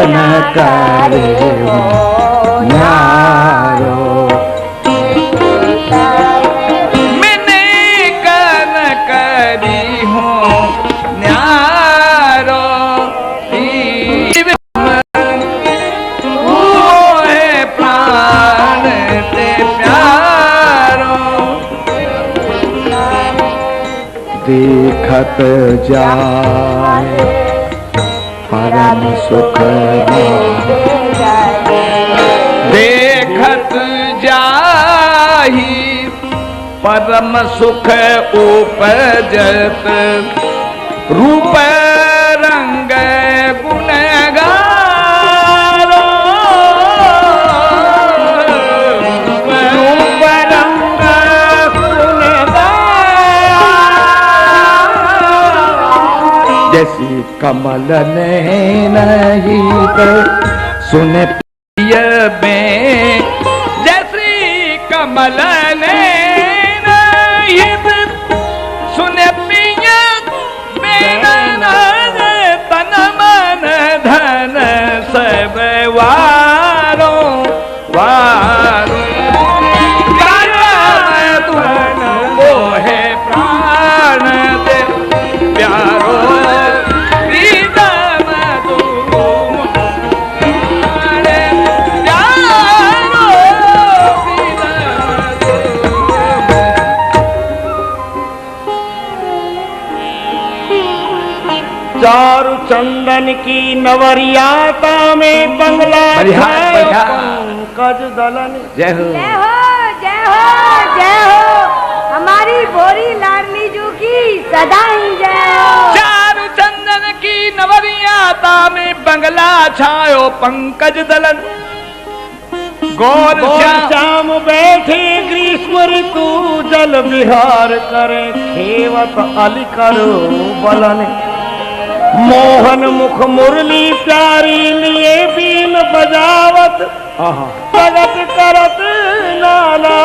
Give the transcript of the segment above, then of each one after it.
कन करे न्यारो। मैंने कन करी हूँ न्यारो। वो है प्राण ते प्यारो। देखत जाए परम सुख देखत जाहि परम सुख उपजत। रूप रंग गुणगारो। रूप रंग गुणगारो। जैसी कमल नहीं सुन प्रिय में जैसी कमल ने सुन प्रिय में तन मन धन सब वारो वारो। धन वो है प्राण दे प्यारो। चारु चंदन की नवरियाता में बंगला पंकज दलन। जय हो जय हो जय हो जय हो। हमारी भोरी लाडली जू की सदा ही जय हो। चारु चंदन की नवरियाता में बंगला छायो पंकज दलन। गौर श्याम बैठे ग्रीष्म ऋतु जल विहार करे खेवत अली करो बलन। मोहन मुख मुरली प्यारी लिए बीन बजावत प्रगत करत नाना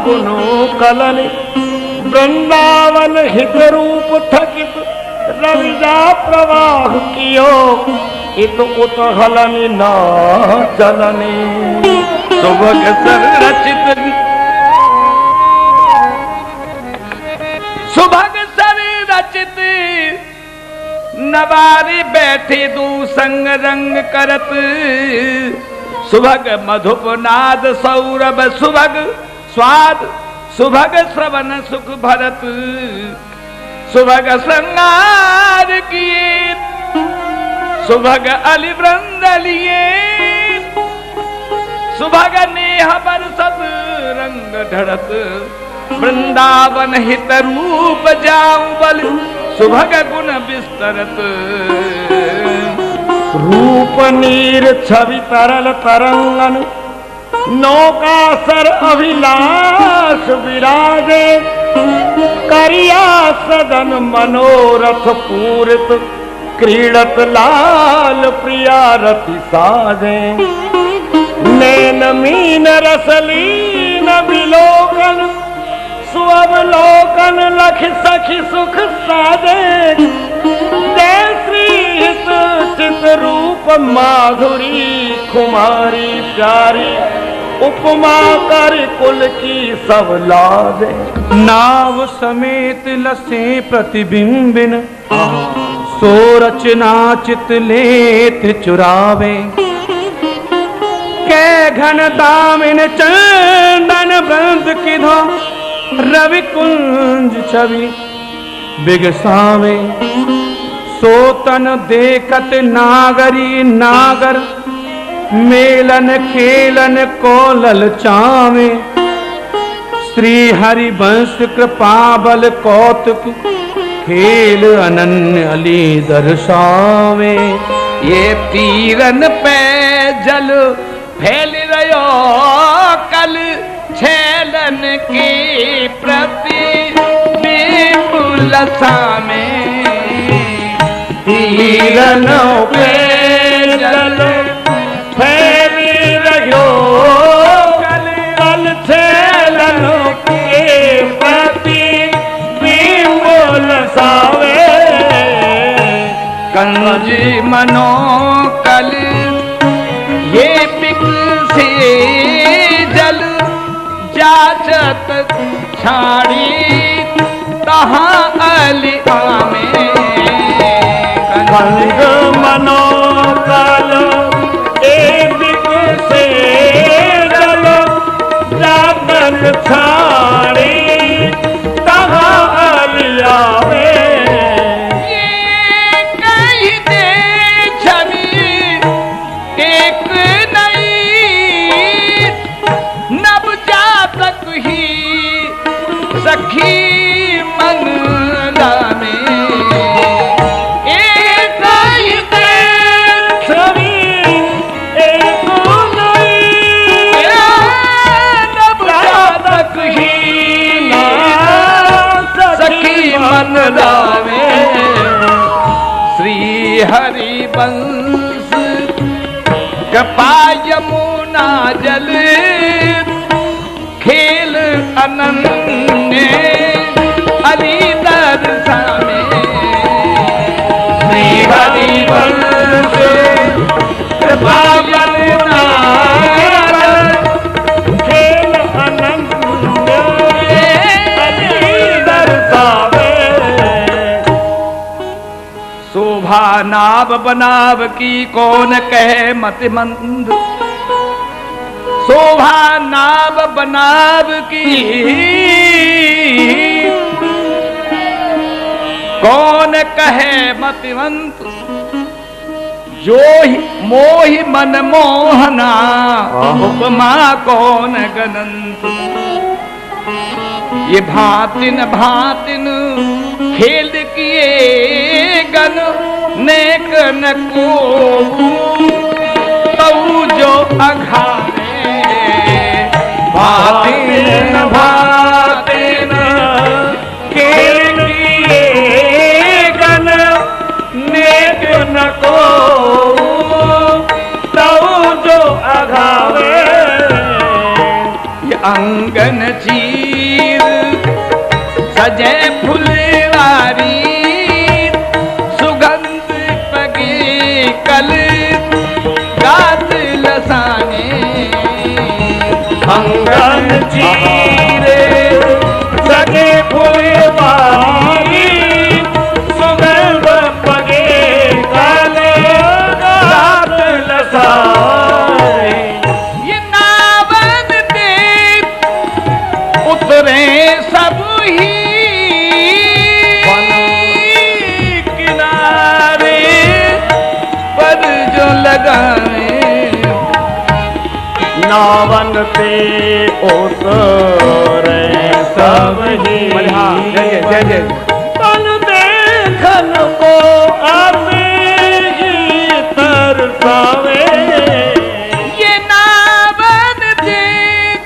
गुनो कलन। वृंदावन हित रूप थकित रविजा प्रवाह कियो इत उत हलनि न चलनि। सुभग सर रचित सुभग सर रचित नवारी बैठी दू संग रंग करत। सुभग मधुप नाद सौरभ सुभग स्वाद सुभग श्रवण सुख भरत। सुभग श्रृंगार किए सुभग अली वृंद लिए। सुभग नेह बरसत रंग ढड़त। वृंदावन हित रूप जाऊं बल सुभग गुण विस्तरत। रूप नीर छवि तरल तरंगन नौका सर अभिलाष विराजे। करिया सदन मनोरथ पूरित क्रीडत लाल प्रिया रति साजे। नैन मीन रसलीन विलोकन सुअवलोकन लख सखी सुख साजे। जय श्री हित चित रूप माधुरी कुमारी प्यारी उपमा कर कुल की सब लाजे। नाव समेत लसे प्रतिबिंबिन सो रचना चित लेत चुरावे। कै घन दामिन चंदन बंद किधो रवि कुंज छवि बिगसावे। सोतन देखत नागरी नागर मेलन खेलन को ललचावे। श्री हरि वंश कृपा बल कौतुक खेल अनन्य अली दर्शावे। ये तीरन पे जल फैल रयो कल छेलन की प्रति विपुलता में। तीरनों पे जल फैल रयो कल कल छेलनों के प्रति विपुलता में। कंजी मनो कल जाचत छाड़ी तहाँ अलिया में भंग मनोकाल एक से चलो जागन छाड़ी तहाँ अलिया में कही दे छवि एक नई नवजातक ही सखी मंगला में एक ही दे छवि एक नई नवजातक ही सखी मंगला में श्री हरिवंश कृपा यमुना जल खेल अनन्य अली दर्शन श्री हरिवंश कृपा यमुना खेल अनंत अली दर्शावे शोभा नाव बनाव की कौन कहे मति मंद शोभा नाव बनाव की कौन कहे मतिवंत जो ही मोहि मन मोहना उपमा कौन गनंत ये भातिन भातिन खेल किए गन नेक न को तऊ जो अघारे भातिन भातिन खेल किए गन नेक न को तऊ जो अघारे ये अंगन चीर सजे फुलवारी सुगंध पगे कल गात लसाने अंगन चीरे सगे फुलवारी सुगंध पगे काले रात लसाए ये नावन दे उतरे सब ही किनारे पर जो लगाए नावन पे उतरे सब ही जय जय तन देखन को आवे ही तरसावे ये नावन देख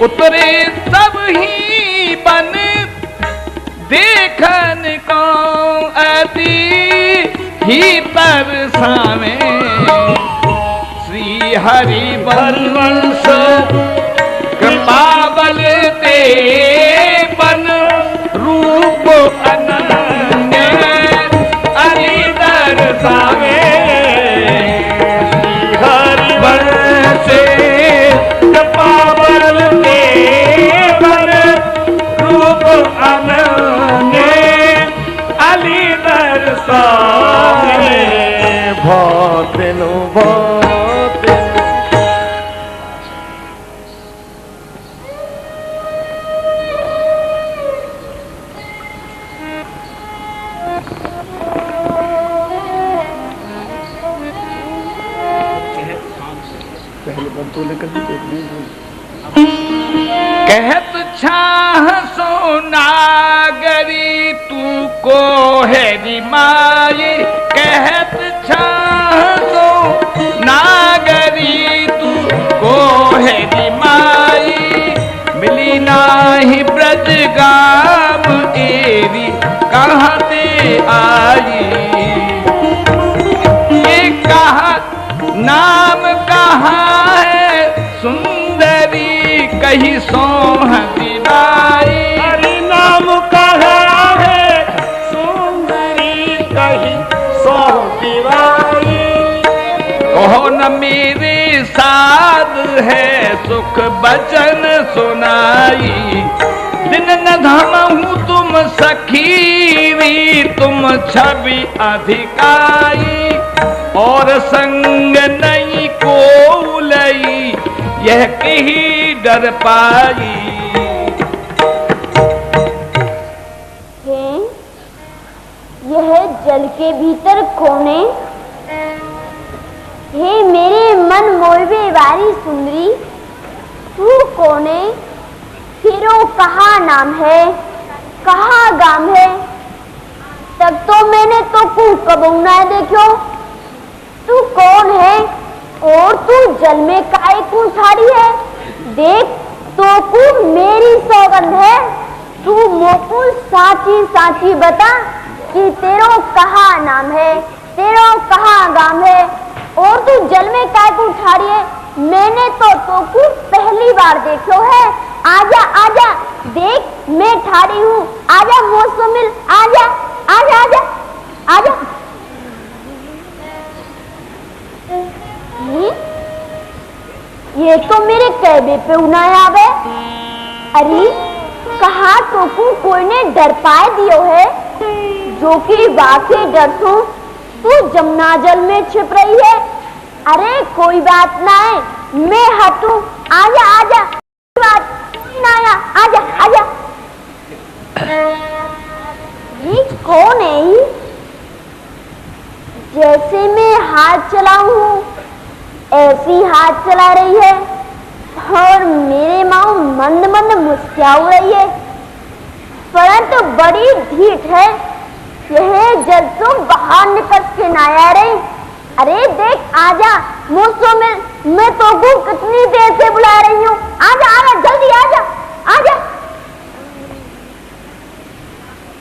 उतरे सब ही बन देखन को अति ही तरसावे श्री हरिवंश कृपा बल ते बन रूप अनन्य अली दर्शावे श्री हरिवंश कृपा बल ते बन रूप अनन्य अली दर्शावे भातिनु भातिनु कहत छाह सोनागरी तू को है माई कहत छाह सोनागरी तू को है माई मिली नाही ब्रज गाम एरी कहाँ ते आई ये कहा नाम कहाँ है सुंदरी कही सोह दिवाई हरि नाम कहा है सुंदरी कही सो दिवाई कहो न मेरे साध है सुख बचन सुनाई। दिन न धमहूँ तुम सखीरी, तुम छवि अधिकाई। और संग नहीं को लई, यह कही डर पाई। यह जल के भीतर कौन है? हे मेरे मन मोहवे वाली सुंदरी, तू कौन है? तेरो कहाँ नाम है, कहाँ गाम है? तब तो मैंने तो को कबू ना देखो। तू कौन है और तू जल में काय को ठाड़ी है? देख तो को मेरी सौगंध है, तू मोको साची साची बता कि तेरो कहाँ नाम है, तेरो कहाँ गाम है, और तू जल में काय को ठाड़ी है? मैंने तो को पहली बार देखो है। आजा आजा, देख मैं ठाड़ी हूँ, आजा मुझसे मिल, आजा आजा आजा आजा। ये तो मेरे कहबे पे उनाया आवे। अरे कहा तो कोई ने डर पाए दियो है, जो कि वाकई डर तू जमुना जल में छिप रही है। अरे कोई बात ना है, मैं हटू, आजा आजा, बात ना आया, आजा आजा। ये कौन है? जैसे मैं हाथ चलाऊं ऐसी हाथ चला रही है, और मेरे माँ मंद मंद मुस्कुरा रही है, परंतु बड़ी ढीठ है। यह जल तो बाहर निकल के ना आ रही। अरे देख आजा मुझसे मिल, मैं तो को कितनी देर से बुला रही हूँ, आजा आजा जल्दी आजा आजा।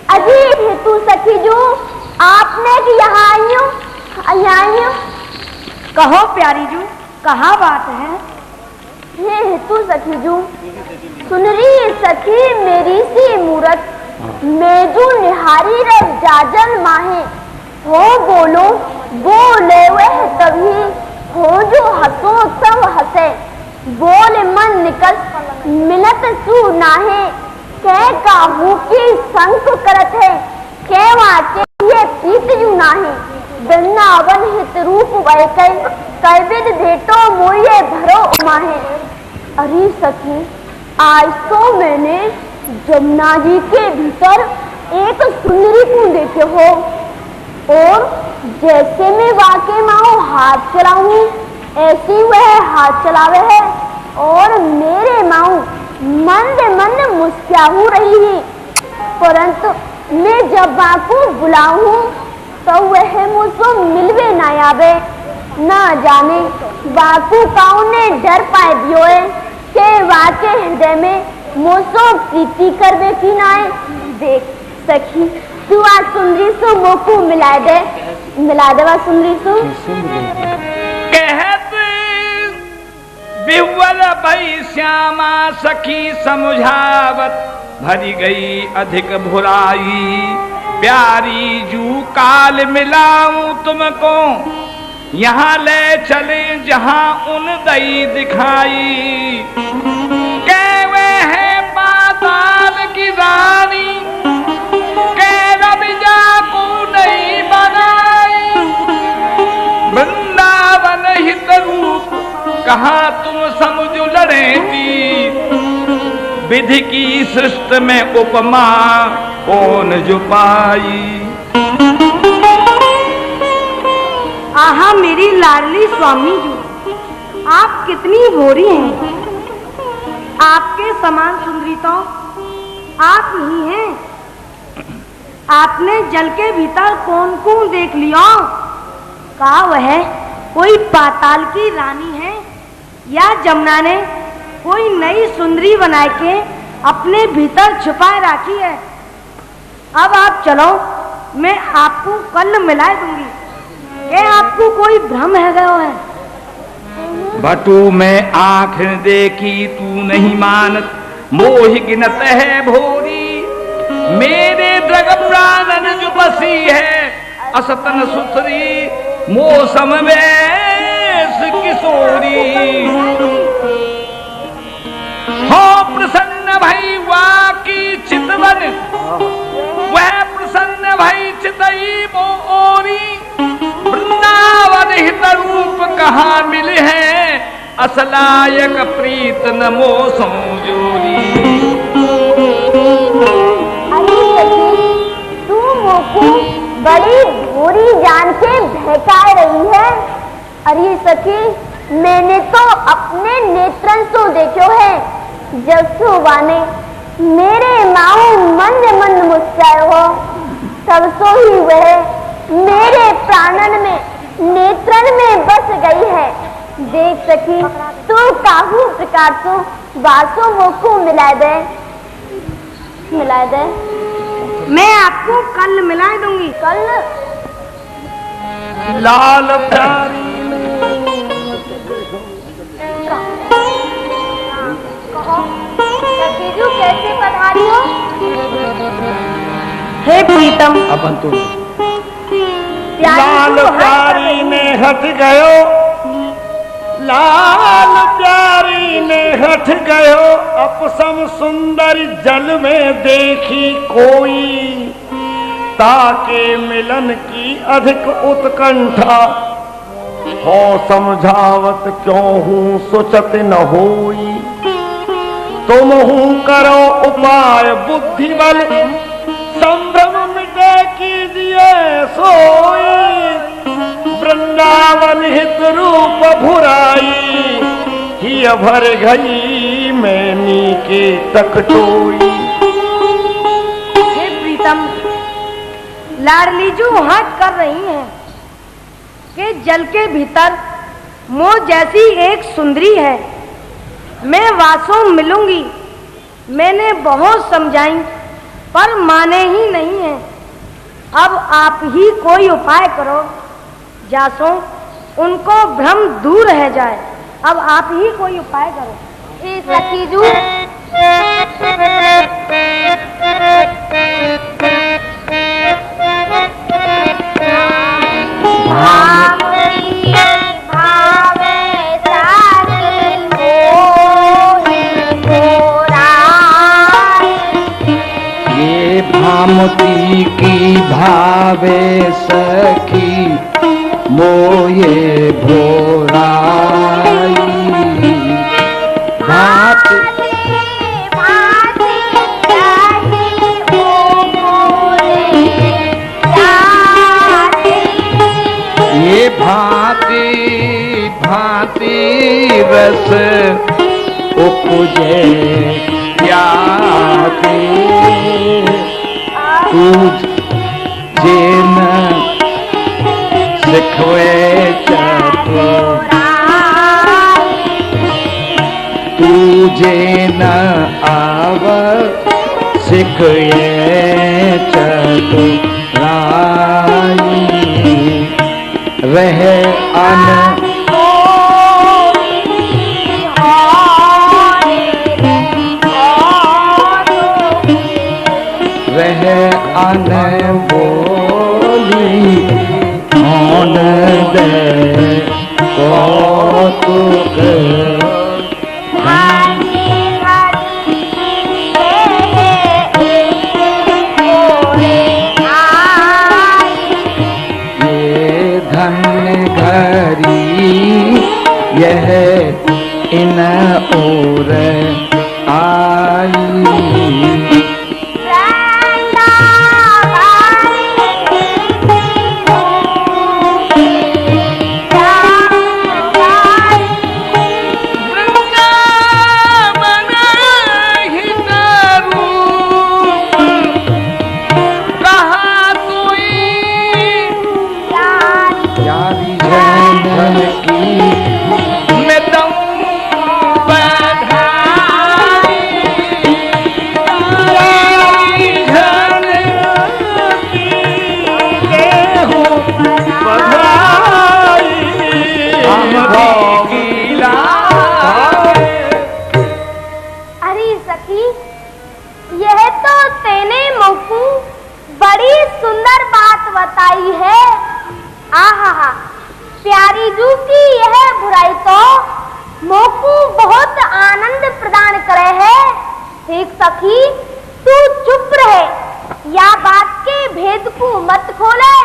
अजी तू सखी जो आपने कि यहाँ आई हूँ। कहो प्यारी जू, कहाँ बात है? हे तू सखी जू, सुन रही सखी मेरी सी मूरत, मैं जो निहारी रब जाजल माहे, हो बोलो बोले वह तभी, हो जो हंसो सब हंसे, बोल मन निकल मिलत सू नाहे। कह काहू की संक करत है, कह वाके ये पीत जू नाहे। वृंदावन हित रूप वह कैविद भेटो मोये धरो उमाहे। अरे सखी आज तो मैंने जमुना जी के भीतर एक सुंदरी को देखे हो, और जैसे मैं वाकई माँ हाथ चलाऊं ऐसी वह हाथ चलावे है, और मेरे माँ मंद मंद मुस्कुराहू रही है। परंतु मैं जब बाको बुलाऊं तो वह मुझसे मिलवे ना आवे। ना जाने बाकू काऊ ने डर पाए दियो है के वाके हृदय में मुझसे प्रीति करवे की ना है। देख सखी तू आज सुंदरी सो मोकू मिला दे वा सुंदरी सो। कहत बिहुल भई श्यामा सखी समझावत, भरी गई अधिक भुराई। प्यारी जू काल मिलाऊं तुमको, यहाँ ले चले जहाँ उन दई दिखाई। कह वे है पाताल की रानी, कह रवि जाकू नहीं बनाई। वृंदावन हित रूप कहाँ तुम समझ लड़ेती, विधि की सृष्टि में उपमा कौन जो पाई। आहा मेरी लाडली स्वामी जी, आप कितनी भोरी हैं। आपके समान सुंदरी तो आप ही हैं। आपने जल के भीतर कौन कौन देख लिया? कहा वह कोई पाताल की रानी है, या जमुना ने कोई नई सुंदरी बना के अपने भीतर छुपाए रखी है। अब आप चलो, मैं आपको कल मिला दूंगी। ये आपको कोई भ्रम है गया है? बटू मैं आँख देखी तू नहीं मानत, मोह गिनत है भोरी। मेरे दृग प्राणन जो बसी है, असतन सुथरी मौसम वेश किशोरी। हो प्रसन्न भई वाकी चितवन, वह प्रसन्न भई चितई मोरी। वृंदावन हित रूप कहाँ मिले हैं, असलायक प्रीत नमो संजोरी। अरे सखी, तू मोको बड़ी बुरी जान के बहका रही है। अरे सखी, मैंने तो अपने नेत्रन से देखो है, जब सुबा ने मेरे माऊ मंद मंद मुस्कुराए हो, तब सो ही वह मेरे प्राणन में नेत्रन में बस गई है। देख सखी, तू काहू प्रकार से बासों मोको मिला दे। मैं आपको कल मिला दूंगी। कल लाल प्यारी सखीजू कैसे पधारी हो? हे प्रीतम, अपन तो लाल प्यारी ने हट गयो, लाल प्यारी ने हट गयो। अपसम सुंदर जल में देखी कोई, ताके मिलन की अधिक उत्कंठा। हो समझावत क्यों हूँ सोचत न होई, तुम हूँ करो उपाय बुद्धि बल। संभ्रम मिटे कीजिए सोई, वृंदावन हित रूप भुराई। ही भर गई मैनी के तकटोई। हे प्रीतम, लाडलीजू हट कर रही हैं कि जल के भीतर मोह जैसी एक सुंदरी है। मैं वासों मिलूंगी। मैंने बहुत समझाई पर माने ही नहीं है। अब आप ही कोई उपाय करो, जासो उनको भ्रम दूर रह जाए। अब आप ही कोई उपाय करो। ए सखीजू, भामती की भावे सखी मोये भोराई। भांति ये भांति भांति रस उपजे त्यागे। तुझ जेन सिखवे चतुराई, तुझे न आव सिखये चतुराई। रह अन रह अन बोली कौन दे कौतुक। ये धन्य घड़ी यह इन ओर आई। बताई है। आहा, प्यारी जू की यह बुराई तो को मत खोले,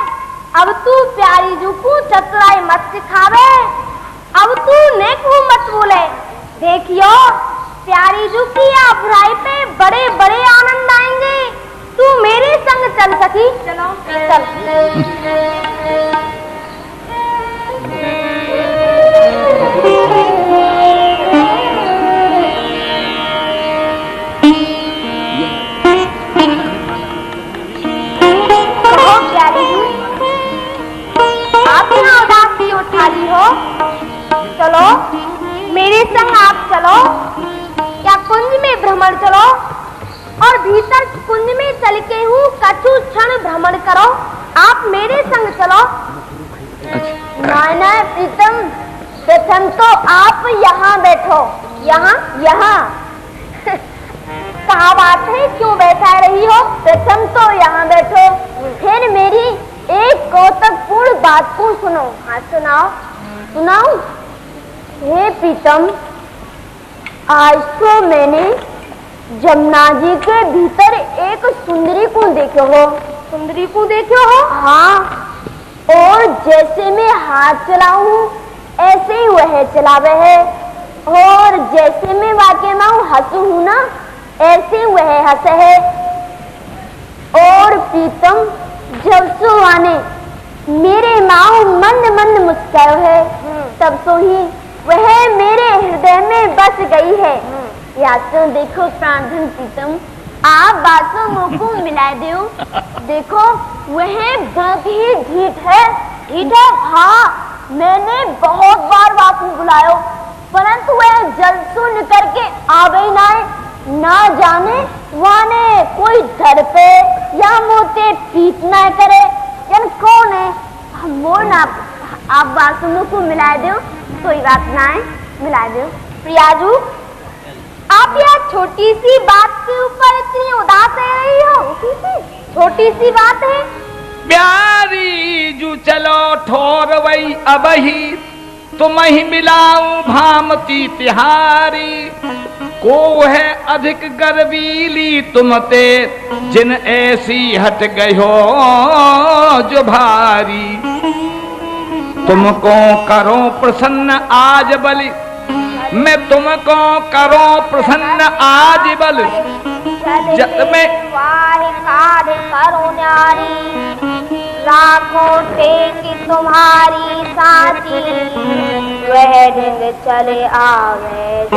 अब तू प्यारी जू को चतुराई मत सिखावे, अब तू नेक हूँ मत बोले। देखियो प्यारी जू की बुराई पे बड़े बड़े आनंद आएंगे। तू मेरे संग चल सकी, चलो चल। कहो प्यारी जू, आप यहाँ उदास क्यों ठाली हो? चलो मेरे संग आप चलो, या कुंज में भ्रमण चलो, और भीतर कुंज में चल के हूँ कछु क्षण भ्रमण करो। आप मेरे संग चलो। ना प्रीतम, प्रथम तो आप यहाँ बैठो, यहाँ यहाँ कहाँ बात है, क्यों बैठा रही हो? प्रथम तो यहाँ बैठो, फिर मेरी एक कौतुकपूर्ण बात को सुनो। हाँ सुनाओ सुनाओ। हे प्रीतम, आज तो मैंने जमुना जी के भीतर एक सुंदरी को देखो हो। सुंदरी को देखो हो? हाँ, और जैसे मैं हाथ चलाऊं ऐसे ही वह चलावे है, और जैसे मैं वाकई में हंसू हूँ ना ऐसे वह हंसे है। और प्रीतम, जब सो आने मेरे माँ मंद मंद मुस्कुराए है, तब सो ही वह मेरे हृदय में बस गई है। या तो देखो प्राणधन प्रीतम, आप बातों मुँह को मिला दो। देखो वह बहुत ही ढीठ है। ढीठ है? हाँ, मैंने बहुत बार बापू बुलायो, परंतु वह जल्द सो निकल के आ गई ना जाने वाने कोई धर पे या मोते पीट ना करे। जन कौन है? मोर ना, आप बातों को मिला दो, कोई बात ना है, मिला दो। प्रियाजू, आप यह छोटी सी बात के ऊपर इतनी उदास रह रही हो? छोटी सी बात है। प्यारी जू चलो ठोर वही अब ही तुम ही मिलाऊं भामती तिहारी, को है अधिक गर्वीली तुमते जिन ऐसी हट गई हो जो भारी। तुमको करो प्रसन्न आज बलि, मैं तुमको करो प्रसन्न आज बल, जत में करो न्यारी, राखो टेक तुम्हारी साथी, वह दिन चले आवे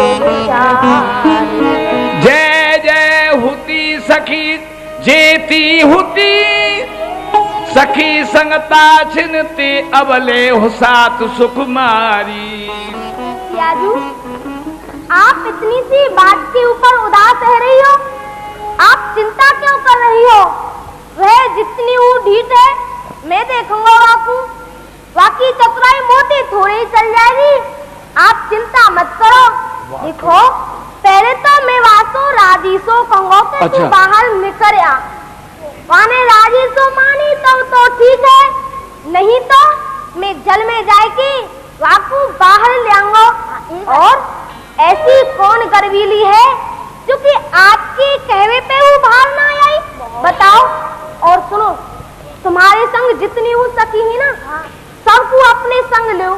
जय जय हुती सखी जेती हुती, सखी संगता छिनते अबले हो साथ सुकुमारी। याजू, आप इतनी सी बात के ऊपर उदास रह रही हो? आप चिंता क्यों कर रही हो? वह जितनी वो ढीठ है मैं देखूंगा बापू, बाकी चतुराई मोटी थोड़ी ही चल जाएगी। आप चिंता मत करो। देखो पहले तो मैं वासो राजीसो कहूँगा कि तू बाहर निकल आ, माने राजीसो मानी तो ठीक है, नहीं तो मैं जल में जाएगी वाकू बाहर ले आऊंगा। और ऐसी कौन गर्वीली है जो कि आपके कहवे पे वो बाहर ना आई? बताओ। और सुनो, तुम्हारे संग जितनी हो सकी ही ना सबको अपने संग लो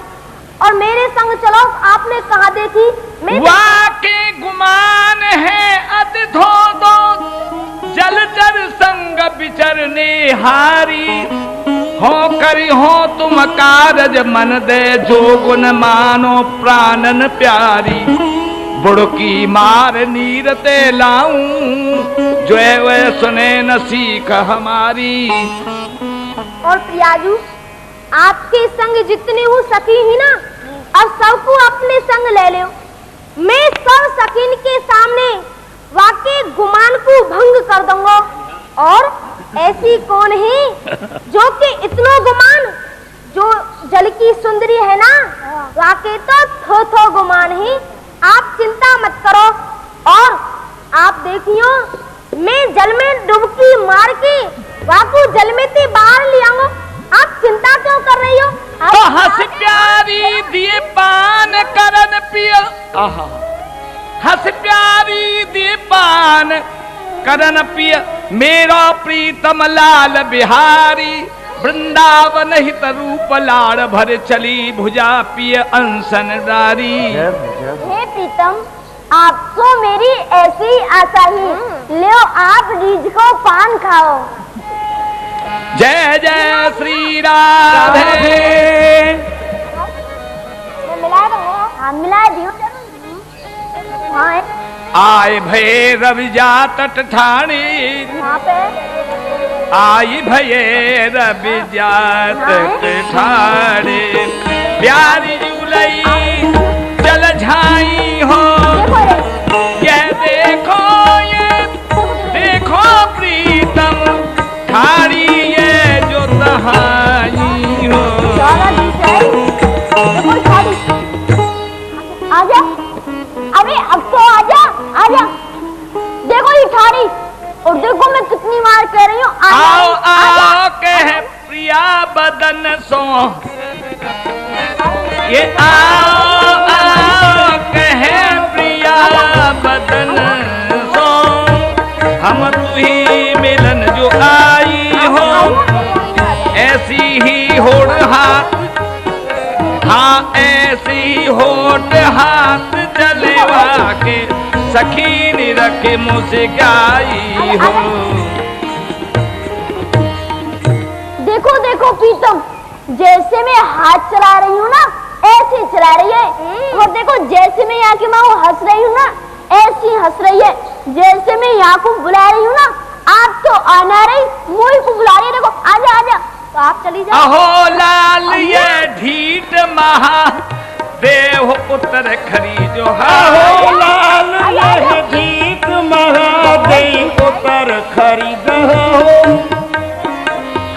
और मेरे संग चलो। आपने कहा देखी मैं वाके गुमान है अति धो दो, जल जल संग विचरने हारी, हो करी हो तुम कारज मन दे, जो गुण मानो प्राणन प्यारी, बुड़की मार नीर ते लाऊं, जो वह सुने न सीख हमारी। और प्रियाजू, आपके संग जितने हो सकी ही ना अब सबको अपने संग ले लो। मैं सब सकीन के सामने वाकई गुमान को भंग कर दूंगा। और ऐसी कौन है जो कि इतना गुमान, जो जल की सुंदरी है ना वाकई तो थो गुमान ही। आप चिंता मत करो। और आप देखियो मैं जल में डुबकी मार के वाकू जल में से बाहर ले आऊंगा। आप चिंता क्यों कर रही हो? तो हंस प्यारी दिए पान करन पिया, हंस प्यारी दिए पान करन पिया, मेरा प्रीतम लाल बिहारी वृंदावन हित रूप लाड़ भर चली भुजा पिय अनसन डारी। हे प्रीतम, आप तो मेरी ऐसी आशा ही, ले आप रीझ को पान खाओ। जय जय श्री राधे। मिला दूंगा, हाँ मिला दियो। हाँ आए भये रवि जात ठाणी, यहाँ पे आई भये रवि जात ठाणी, प्यारी जुलई चल झाई हो। ये देखो प्रीतम ठाड़ी ये जो तहाई हो। आजा, अरे अब तो आजा, आजा। देखो ये ठाड़ी, और देखो मैं कितनी मार कह रही हूँ। आओ आओ कह प्रिया बदन सो, ये आओ आओ कह प्रिया बदन सो, हम तुही मिलन जो आई हो। ऐसी ही होड़ हाथ, हाँ ऐसी होड़ हाथ जलेवा के सखी ने रखे मुस्काई हो। देखो देखो प्रीतम, जैसे मैं हाथ चला रही हूँ ना, ऐसे चला रही है। और देखो जैसे मैं यहाँ की माँ हंस रही हूँ ना, ऐसी हंस रही है। जैसे मैं यहाँ को बुला रही हूँ ना, आप तो आना रही, मुझे को बुला रही है। देखो आजा आजा, तो आप चली जाओ। अहो लाल ये ढीठ महा देव उतर खरी जो अहो लाल यह जीत महादेव उतर खरीद हो।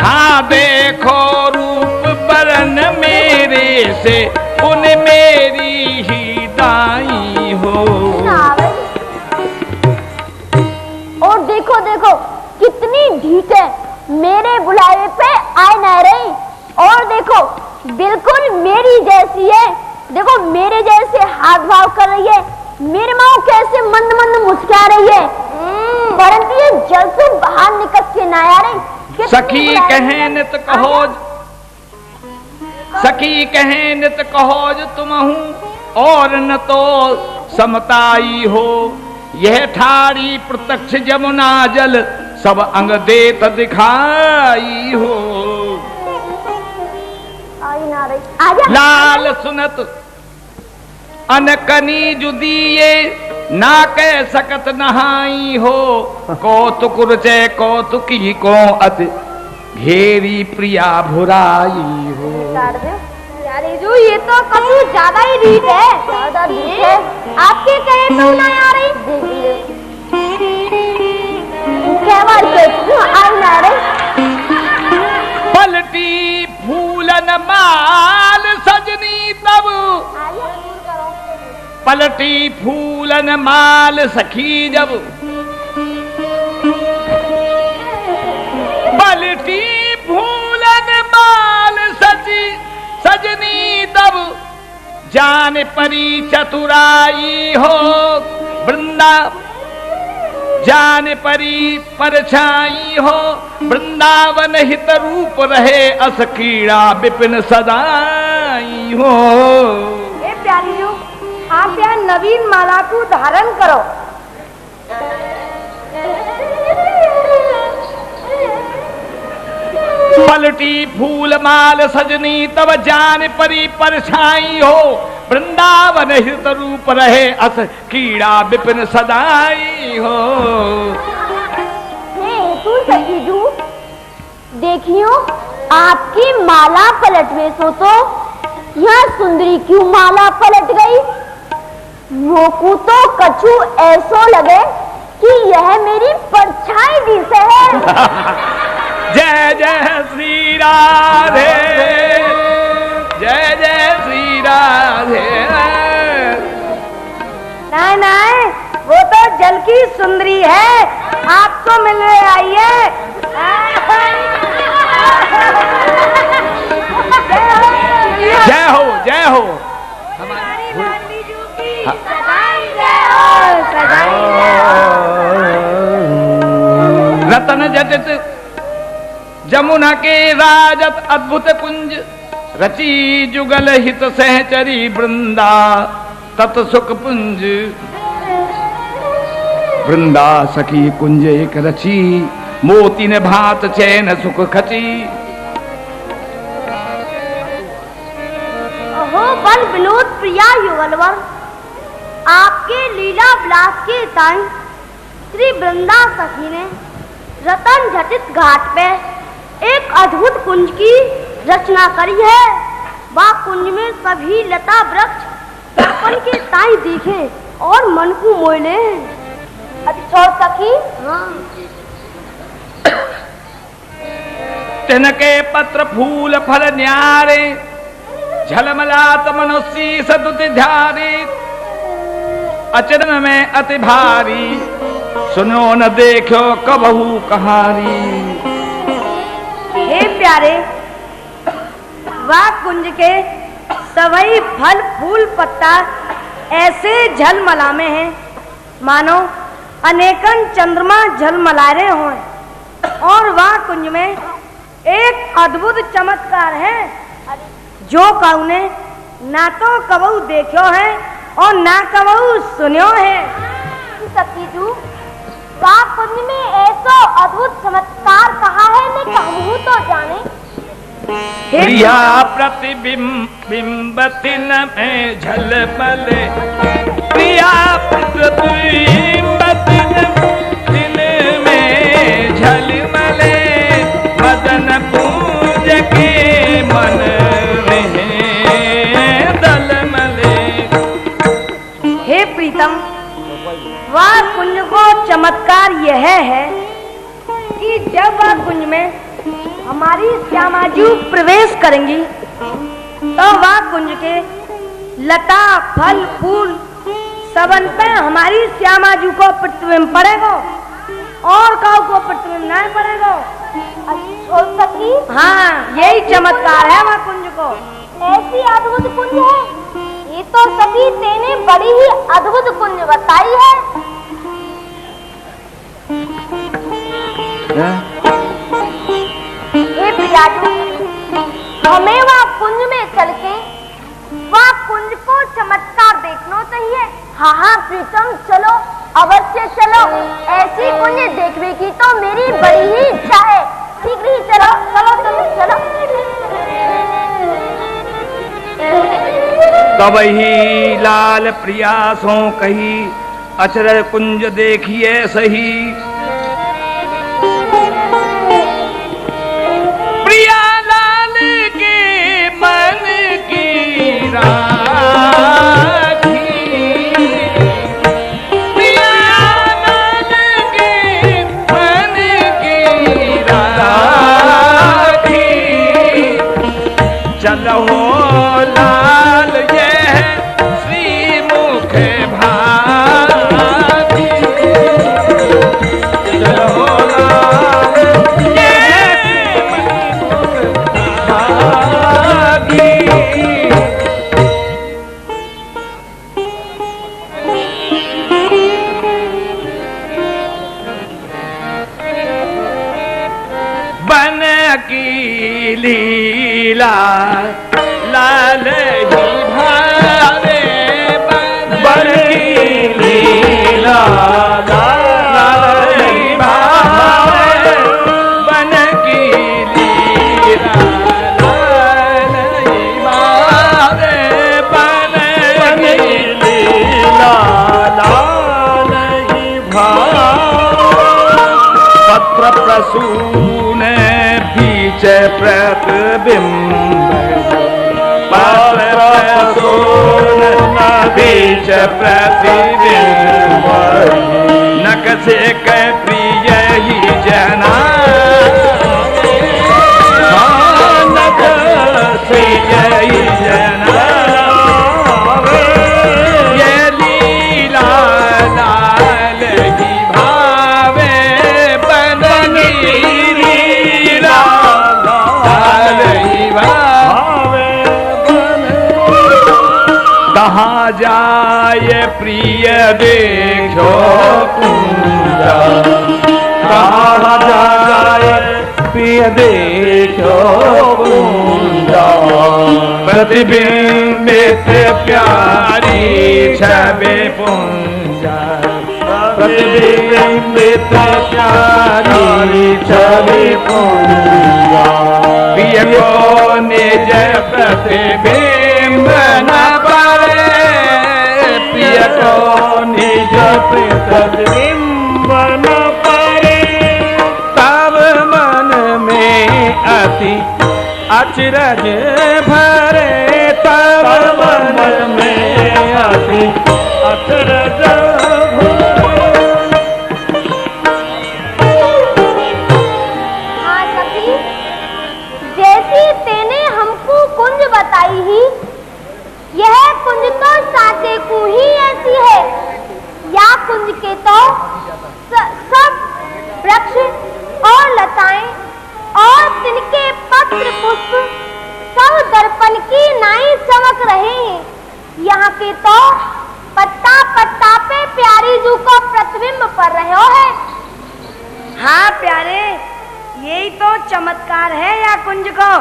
हाँ देखो रूप बरन मेरे से उन मेरी ही दाई हो। और देखो देखो कितनी ढीठ है, मेरे बुलावे पे आए न रही। और देखो बिल्कुल मेरी जैसी है, देखो मेरे जैसे हाथ भाव कर रही है। मेरी माँ कैसे मंद मंद मुस्कुरा रही है, परंतु ये जल से बाहर निकल के ना आ रही। सखी कहे नित कहो, सखी कहे नित कहो जो तुम हूँ और न तो समताई हो। यह ठाड़ी प्रत्यक्ष जमुना जल सब अंग देत दिखाई हो। लाल सुनत अनकनी जुदिये ना कह सकत नहाई हो। कौतुक रुचे कौतुकी को अति घेरी प्रिया भुराई हो। जो ये तो कभी ज्यादा ही रीत है, ज्यादा रीत है। आपके कहे तो ना आ रही, पलटी फूलन माल सजनी तब, पलटी फूलन माल सखी जब, पलटी फूलन माल सजनी तब, जान परी चतुराई हो। वृंदा जान परी परछाई हो, वृंदावन हित रूप रहे अस कीड़ा विपिन सदाई हो। ए प्यारी हो, आप यहाँ नवीन माला को धारण करो। पलटी फूल माल सजनी तब जान परी परछाई हो। वृंदावन हित रूप रहे अस कीड़ा विपिन सदाई हो। तू सखी जू, देखियो आपकी माला पलट में सो तो यहाँ सुंदरी क्यों माला पलट गई। मोकू तो कछु ऐसो लगे कि यह मेरी परछाई दिसे है। जय जय श्री राधे, जय जय श्री राधे। नहीं नहीं, वो तो जल की सुंदरी है, आप तो मिलने आई है। जय हो जय हो। रत घटित जमुना के राजत अद्भुत कुंज रची जुगल हित सहचरी वृंदा तत सुख पुंज। वृंदा सखी कुंज एक रची मोती ने भात चैन सुख खची। अहो बल विनोद प्रिया युगलवर, आपके लीला विलास के ताई श्री वृंदा सखी ने रतन झटित घाट पे एक अद्भुत कुंज की रचना करी है। वह कुंज में सभी लता वृक्ष दर्पण के ताई दिखे और मन को मोह ले। अच्छा सखी, हाँ। तिनके पत्र फूल फल न्यारे झलमलात मनुष्य सदुत ध्यारे। अचरन में अति भारी सुनो न देखो कबहू कहारी। हे प्यारे, वह कुंज के सभी फल फूल पत्ता ऐसे झलमला में हैं मानो अनेकन चंद्रमा झलमला रहे हों। और वह कुंज में एक अद्भुत चमत्कार है जो कौने ना तो कबहू देखो है और ना कबहू सुनो है। सतीजू, वह कुंज में ऐसा अद्भुत चमत्कार कहा है मैं कहूँ तो जाने। प्रिया प्रतिबिंबतिन में झलमले, प्रिया प्रतिबिंबतिन में झलमले, मदन पूज के मन में दलमले। हे प्रीतम, वह कुंज को चमत्कार यह है कि जब वह कुंज में हमारी श्यामाजू प्रवेश करेंगी तो वह कुंज के लता फल फूल सबन पे हमारी श्यामाजू को प्रतिबिंब पड़ेगा और काऊ को प्रतिबिंब नहीं पड़ेगा। अच्छा सखी, हाँ यही चमत्कार है वह कुंज को। ऐसी अद्भुत कुंज है, ये तो सखी तेने बड़ी ही अद्भुत कुंज बताई है। हे प्रियाजू, हमें वह कुंज में चल के वह कुंज को चमत्कार देखना चाहिए। हाँ हाँ प्रीतम, चलो अवश्य चलो। ऐसी कुंज देखने की तो मेरी बड़ी ही इच्छा है। शीघ्र ही चलो चलो तुम चलो। तब ही लाल प्रियासों कही अचरज कुंज देखिए सही। प्रिया लाल के मन की राखी, प्रिया लाल के मन की राखी। चलो लाल यह श्रीमुख भाती, चलो लाल यह श्रीमुख भाती। बन की लीला लाल ही भावे, बन की लीला लाल ही भावे, बन की लीला लाल ही भावे, बन की लीला लाल ही भावे। पत्र प्रसून बीच प्रतिबिंब, बीच प्रतिबिंब, नक से कै प्रिय ही जना, नक से ही जना। ये लीला लाल ही भावे, बननी लीला लाल ही भावे। कहाँ जाए प्रिय देखो कुंजा, कहा जाए प्रिय देखो कुंजा प्रतिबिंबित प्यारी छवि पुंजा प्रतिबिंबित प्यारी छवि पुंजा प्रिय को निज प्रतिबिंब न परे प्रिय को निज प्रतिबिंब न परे तब मन में अति अचरज भरे तब मन में अति अचरज हाँ सखी, जैसी तेने हमको कुंज बताई ही, यह कुंज तो साचे को ही ऐसी है। या कुंज के तो सब वृक्ष और लताएं और तिनके पत्र पुष्प सब दर्पण की नाई चमक रहे हैं। यहाँ के तो पत्ता पत्ता पे प्यारी जू को प्रतिबिंब पड़ रहे हो है। हाँ प्यारे, यही तो चमत्कार है या कुंज को।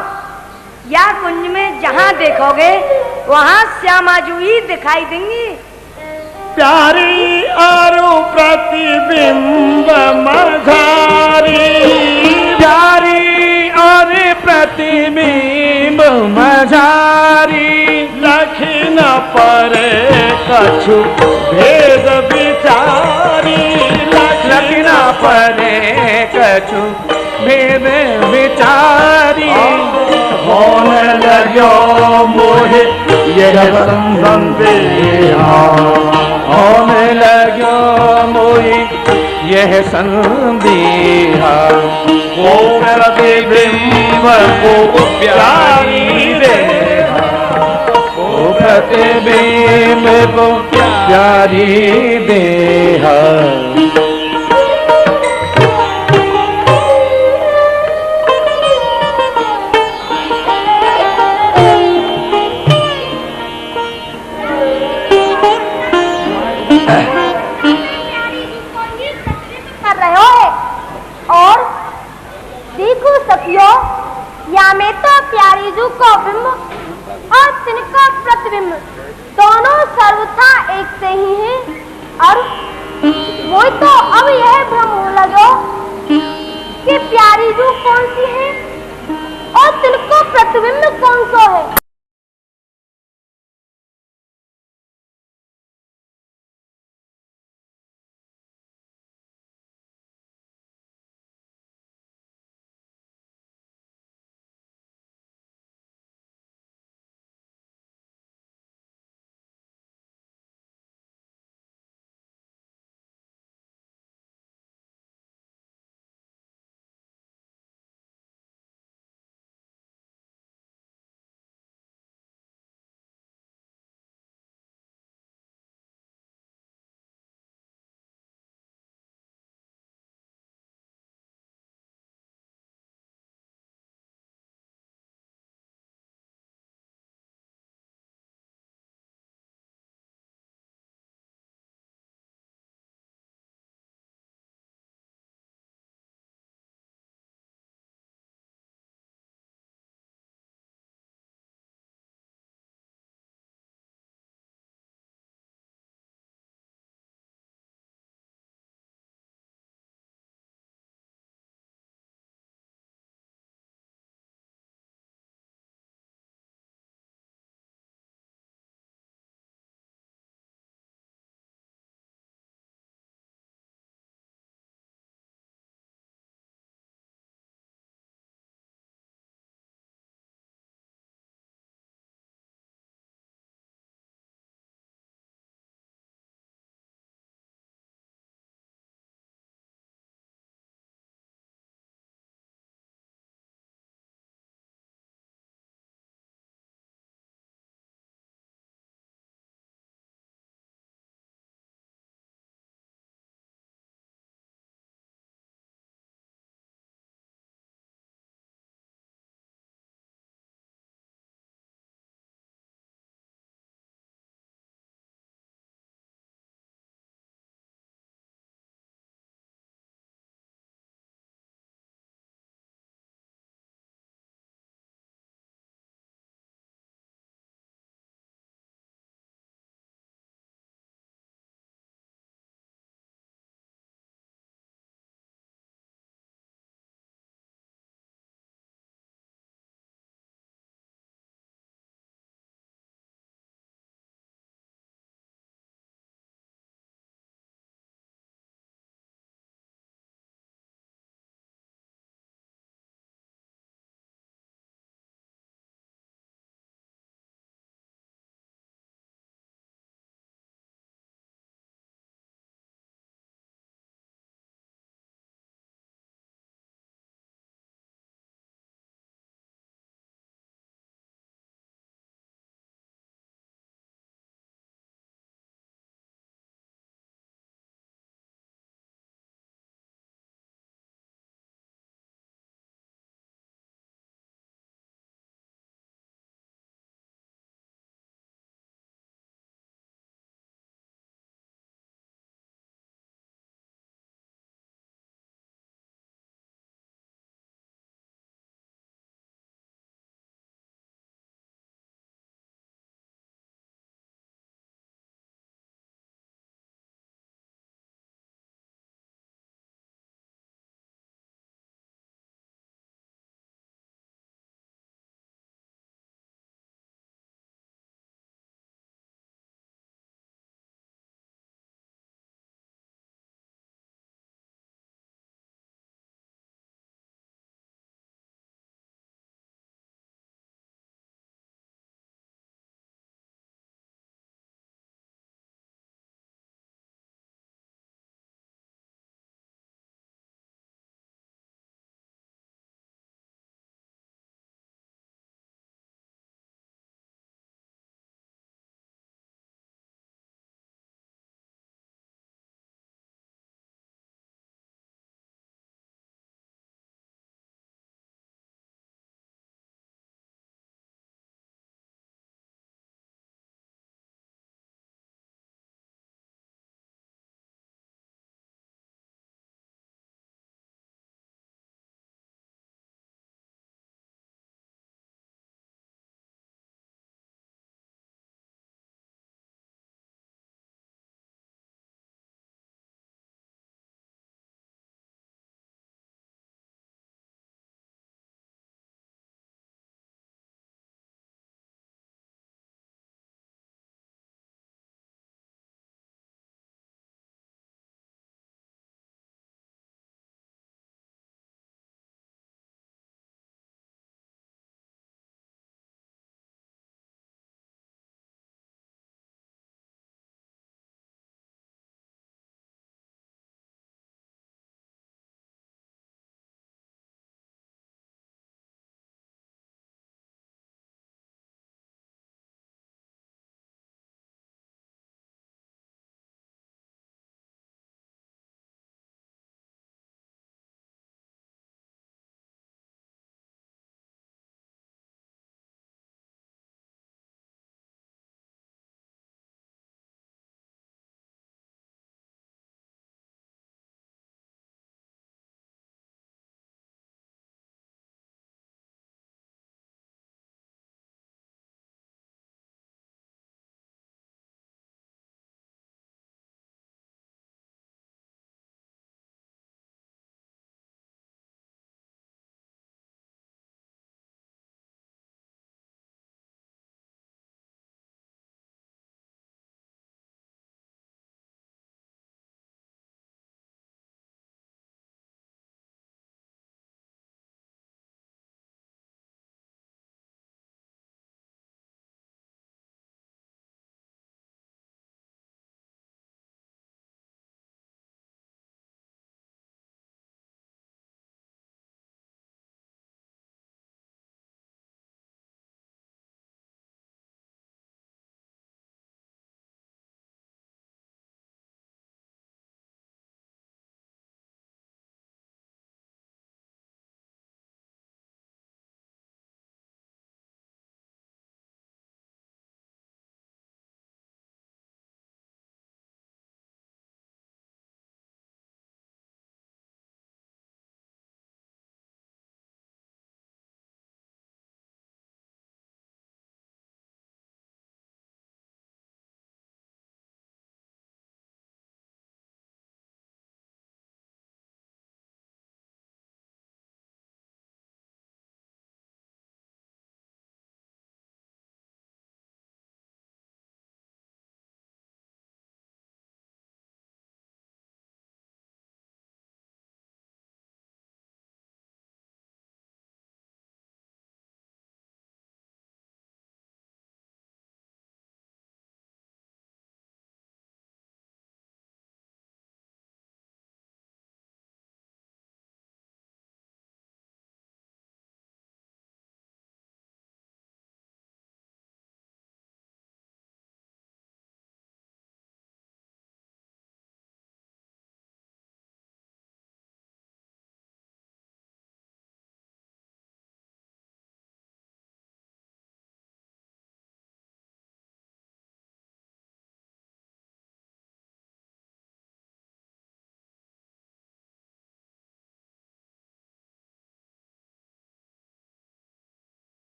या कुंज में जहाँ देखोगे वहाँ श्यामाजू ही दिखाई देंगी। प्यारी और प्रतिबिंब मझारी प्यारी और प्रतिबिंब मझारी लखी न परे कछु भेद विचारी लखी न परे कछु भेद विचारी होने लग्यो मोहे यह संदेहा होने लग्यो मोहि यह संदेहा को प्रतिबिंब को प्यारी देहा को प्रतिबिंब को प्यारी देहा कर रहे हो है। और देखो सखियो, या में तो प्यारी जू को बिंब और तिनका प्रतिबिंब दोनों सर्वथा एक से ही है। और वो तो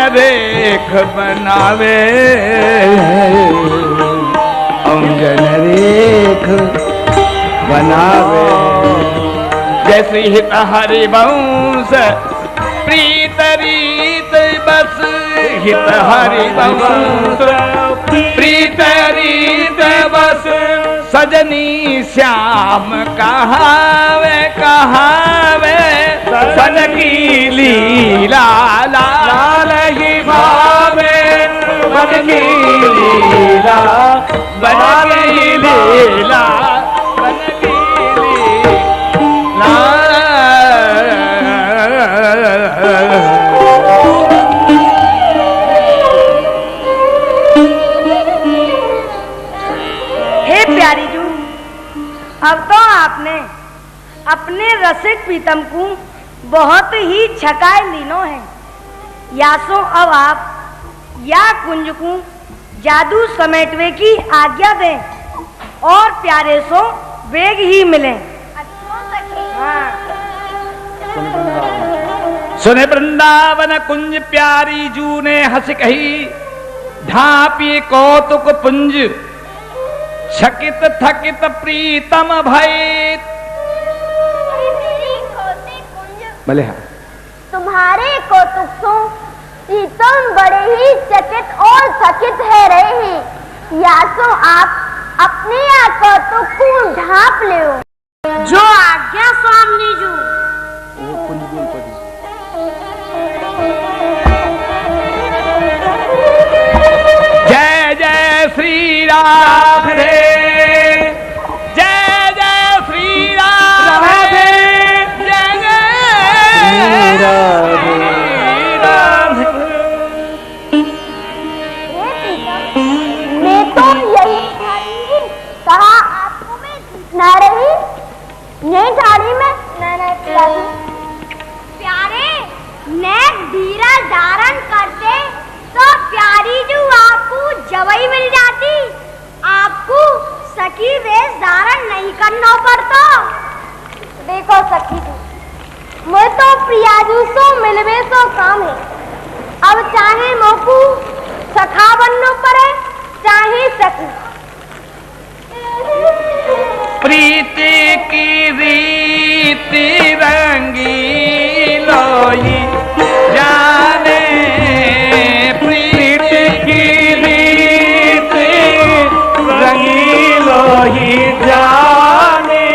रेख बनावे, अंजन रेख बनावे। जैसे हित हरिवंश प्रीत रीत बस, हित हरिवंश प्रीत रीत बस, सजनी श्याम कहावे कहावे, सन की लीला लाल ही भावे, सन की लीला बन की लीला, बन की लीला। हे प्यारी जू, अब तो आपने अपने रसिक प्रीतम को बहुत ही छकाए लीनो है। या सो अब आप या कुंज को जादू समेटवे की आज्ञा दें और प्यारे सो वेग ही मिले। हाँ। सुने वृंदावन कुंज प्यारी जू ने हंस कही, ढापी कौतुक पुंज छकित थकित प्रीतम भय। भले हाँ। तुम्हारे कौतुक सो प्रीतम बड़े ही चकित और थकित है रहे हैं। या सो आप अपने या कौतुक को ढांप ले। जो आज्ञा स्वामी जू। जय जय श्री राम रे, जय जय श्री राम रे, जय जय राम। मैं तो यही कहा आपको मैं न रही, नहीं झाड़ी में प्यारे नेक धीरा धारण करते तो प्यारी जो आपको जवाई मिल जाती, आपको सखी वेश धारण नहीं करना पड़ता। देखो सखी जी, मैं तो प्रियाजू सो मिलवे सो काम है। अब चाहे मोकू सखा बनना पड़े चाहे सखी। प्रीति की रीति रंगी लोई जाने, प्रीति की रीति रंगी लोई जाने,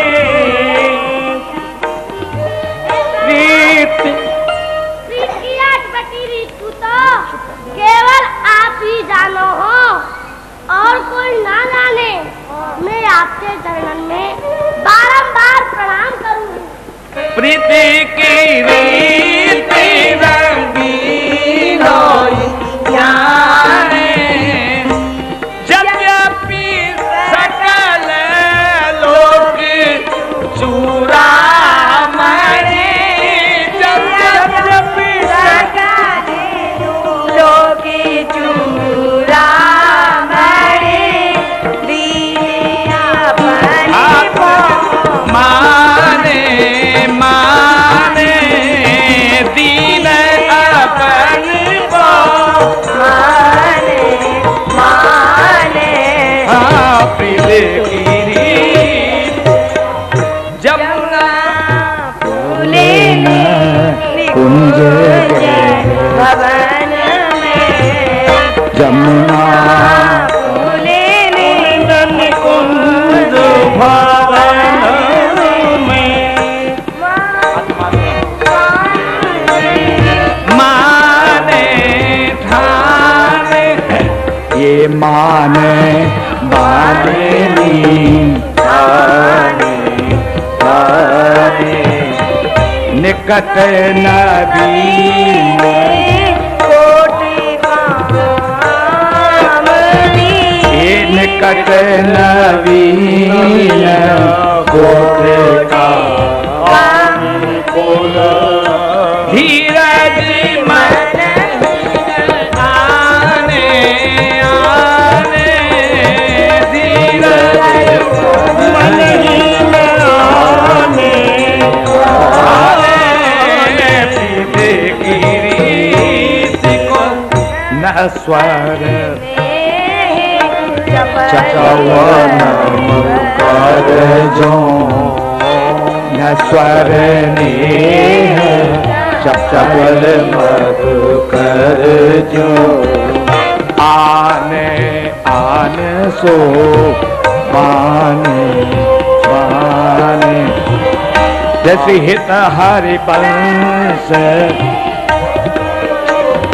रीति प्रीति बटी रीतु तो केवल आप ही जानो हो और कोई ना जाने। मैं आपके चरणन में बारंबार प्रणाम करूंगी। प्रीति की रीति रंगी लोई जाने, यद्यपि सकल लोग चूड़ामणि, यद्यपि सकल लोग चूड़ामणि, माने माने दीन अपन को, माने माने प्रीति की रीत। जमुना फूले कुंज भवन में, जमुना फूले कुंज भवन में, माने ठाने, ये माने बाने निकट नबीन कोटि ये निकट नबीन कोटि का धीरज मन आने आने, धीरज मन आने आने, प्रीति की रीत को नश्वर चवन कर जो नश्वर नेह चपल मधु कर जो आने आन सो माने माने जैसे हित हरि बंस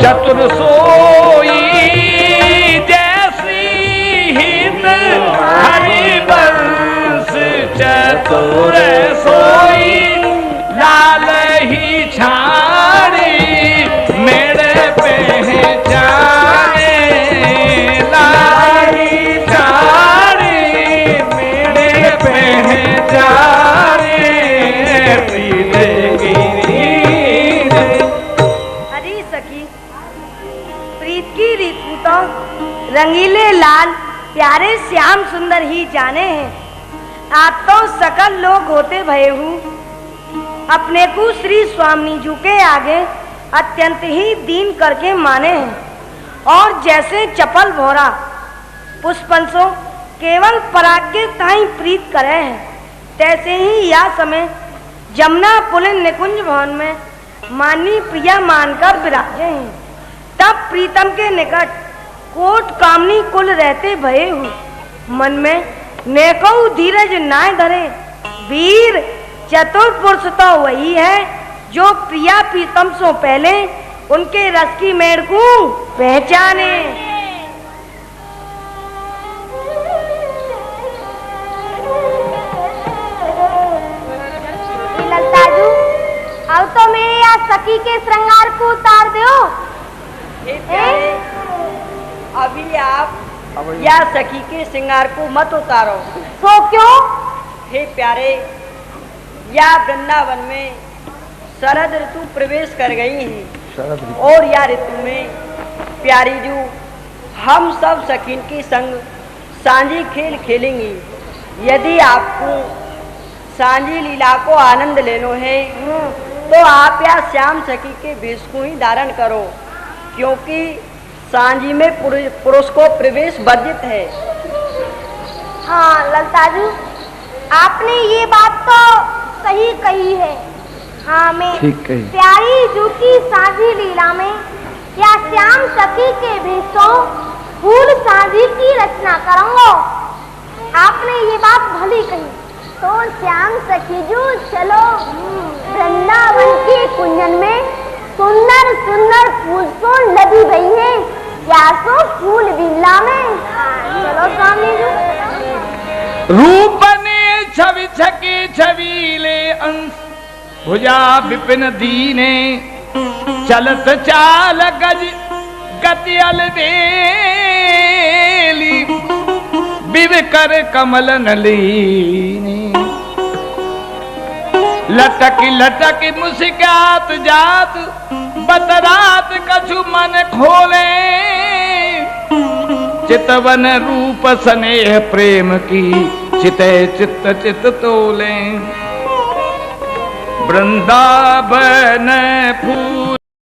चतुर सोई जैसी हित हरि बंस चतुर सोई लाल ही छाड़ी मेरे पहचाने लाल ही छाड़ी मेरे पहचाने प्रीत गिरी अरे सखी, प्रीत की रीतु तो रंगीले लाल प्यारे श्याम सुंदर ही जाने हैं। आप तो सकल लोग होते भये हूँ अपने को श्री स्वामी जी के आगे अत्यंत ही दीन करके माने हैं। और जैसे चपल भोरा पुष्पंसो केवल पराग के ताई प्रीत करे हैं, तैसे ही यह समय जमुना पुलिन निकुंज भवन में मानी प्रिया मानकर विराजे हैं। तब प्रीतम के निकट कोट कामनी कुल रहते भये हूँ मन में नेको धीरज नाय धरे। वीर चतुर पुरुष तो वही है जो प्रिया प्रीतम से पहले उनके रस की मेड़ को पहचाने। ललताजू, अब तो मेरे या सखी के श्रृंगार को उतार दो। अभी आप या सखी के श्रृंगार को मत उतारो। तो क्यों? हे प्यारे, या वृंदावन में शरद ऋतु प्रवेश कर गई है और या ऋतु में प्यारी जू हम सब सखीन के संग सांझी खेल खेलेंगी। यदि आपको सांझी लीला को आनंद लेनो है तो आप या श्याम सखी के वेश को ही धारण करो, क्योंकि सांझी में पुरुष को प्रवेश वर्जित है। हाँ ललताजू, आपने ये बात तो सही कही है। हाँ, मैं प्यारी जू की साझी लीला में या श्याम सखी के भेषों फूल साझी की रचना करूंगा। आपने ये बात भली कही। तो श्याम सखी जू चलो, वृंदावन के कुंजन में सुंदर सुंदर फूल तो लगी गई है, या सो फूल बिल्ला में। चलो स्वामी जी। रूप ने छवि छके छवीले अंश भुजा विपिन दीने चलत चाल गज गति अलबेली विव कर कमल नलीनी लटक लटक मुस्कात जात बतरात कछु मन खोले चितवन रूप स्नेह प्रेम की चिते चित्त चित तोले वृंदावन फूल